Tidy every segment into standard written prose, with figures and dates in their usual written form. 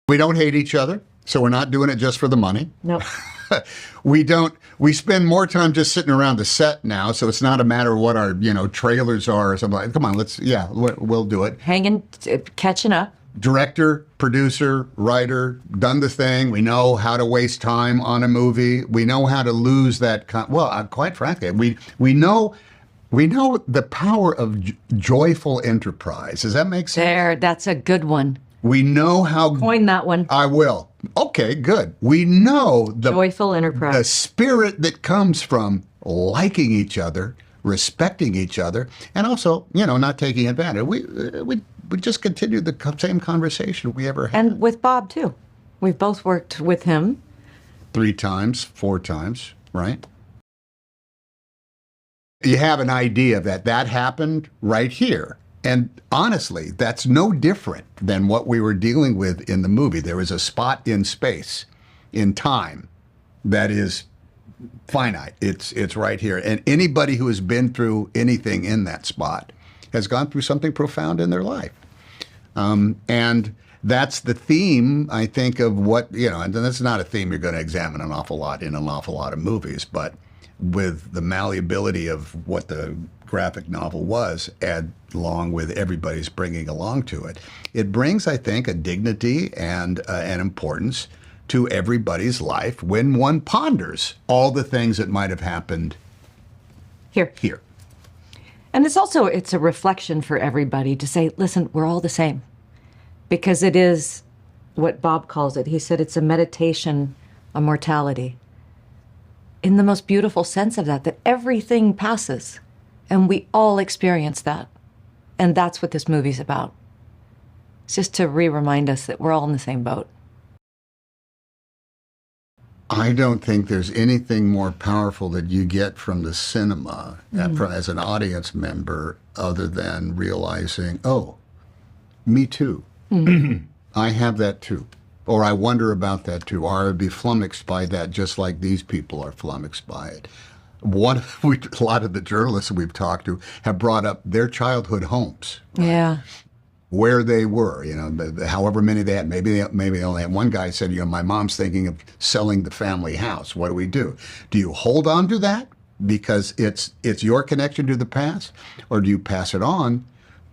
We don't hate each other, so we're not doing it just for the money. No. We spend more time just sitting around the set now, so it's not a matter of what our, trailers are or something like, come on, we'll do it. Hanging, catching up. Director, producer, writer, done the thing. We know how to waste time on a movie. We know how to lose that. Quite frankly, we know the power of joyful enterprise. Does that make sense? That's a good one. We know how. Coin that one. I will. Okay, good. We know the joyful enterprise. The spirit that comes from liking each other, respecting each other, and also, not taking advantage. We just continue the same conversation we ever had. And with Bob, too. We've both worked with him. 3 times, 4 times, right? You have an idea that happened right here. And honestly, that's no different than what we were dealing with in the movie. There is a spot in space, in time, that is finite. It's right here. And anybody who has been through anything in that spot has gone through something profound in their life. And that's the theme, I think, of what, and that's not a theme you're going to examine an awful lot in an awful lot of movies, but with the malleability of what the graphic novel was, along with everybody's bringing along to it, it brings, I think, a dignity and an importance to everybody's life when one ponders all the things that might have happened here. And it's a reflection for everybody to say, listen, we're all the same. Because it is what Bob calls it. He said it's a meditation on mortality. In the most beautiful sense of that everything passes. And we all experience that. And that's what this movie's about. It's just to remind us that we're all in the same boat. I don't think there's anything more powerful that you get from the cinema as an audience member other than realizing, oh, me too. I have that too. Or I wonder about that too. Or I would be flummoxed by that just like these people are flummoxed by it. A lot of the journalists we've talked to have brought up their childhood homes. Right? Yeah. Where they were, however many they had. Maybe they only had. One guy said, my mom's thinking of selling the family house. What do? Do you hold on to that because it's your connection to the past? Or do you pass it on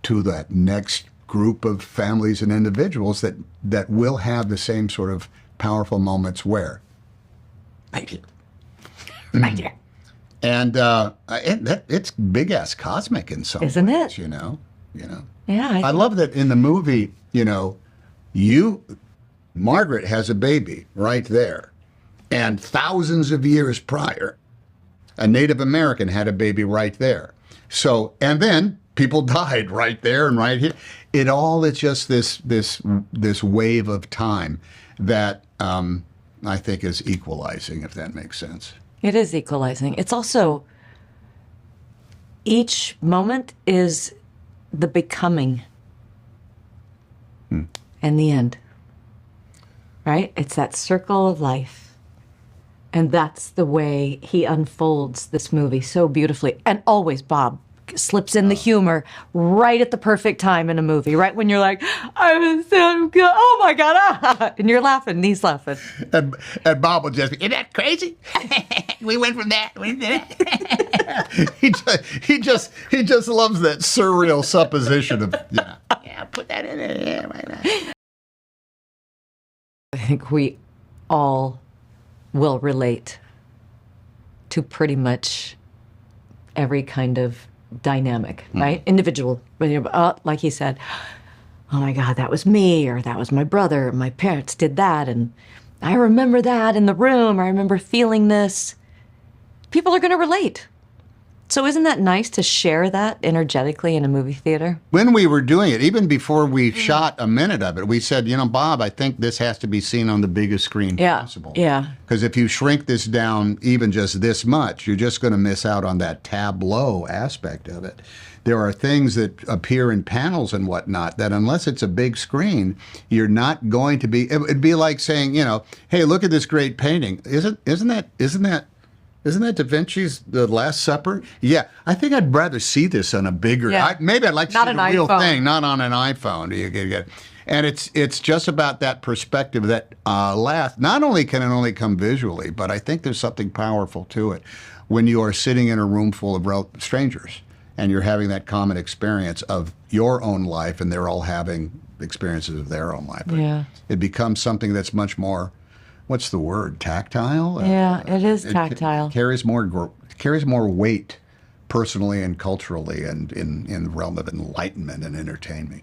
to that next group of families and individuals that will have the same sort of powerful moments where? Right here. Right here. And it's big-ass cosmic in some Isn't ways, it? Yeah. I love that in the movie, Margaret has a baby right there. And thousands of years prior, a Native American had a baby right there. So, and then people died right there and right here. It's just this wave of time that I think is equalizing, if that makes sense. It is equalizing. It's also, each moment is the becoming and the end, right? It's that circle of life. And that's the way he unfolds this movie so beautifully. And always Bob slips in the humor right at the perfect time in a movie, right when you're like, I was so good, oh my God, and you're laughing, and he's laughing. And Bob will just be, isn't that crazy? We went from that. He just loves that surreal supposition of, yeah, put that in there, yeah, why not? I think we all will relate to pretty much every kind of dynamic, right? Individual. Like he said, oh my God, that was me, or that was my brother, my parents did that, and I remember that in the room, I remember feeling this. People are going to relate. So isn't that nice to share that energetically in a movie theater? When we were doing it, even before we shot a minute of it, we said, Bob, I think this has to be seen on the biggest screen possible. Yeah. Because if you shrink this down even just this much, you're just going to miss out on that tableau aspect of it. There are things that appear in panels and whatnot that unless it's a big screen, you're not going to be. It'd be like saying, hey, look at this great painting. Isn't that Da Vinci's The Last Supper? Yeah, I think I'd rather see this on a bigger. Yeah. Maybe I'd like to see the real iPhone. thing, not on an iPhone. And it's just about that perspective that not only can it only come visually, but I think there's something powerful to it when you are sitting in a room full of strangers and you're having that common experience of your own life and they're all having experiences of their own life. Yeah. It becomes something that's much more, what's the word, tactile? Yeah, it is tactile. It carries more weight personally and culturally and in the realm of enlightenment and entertainment.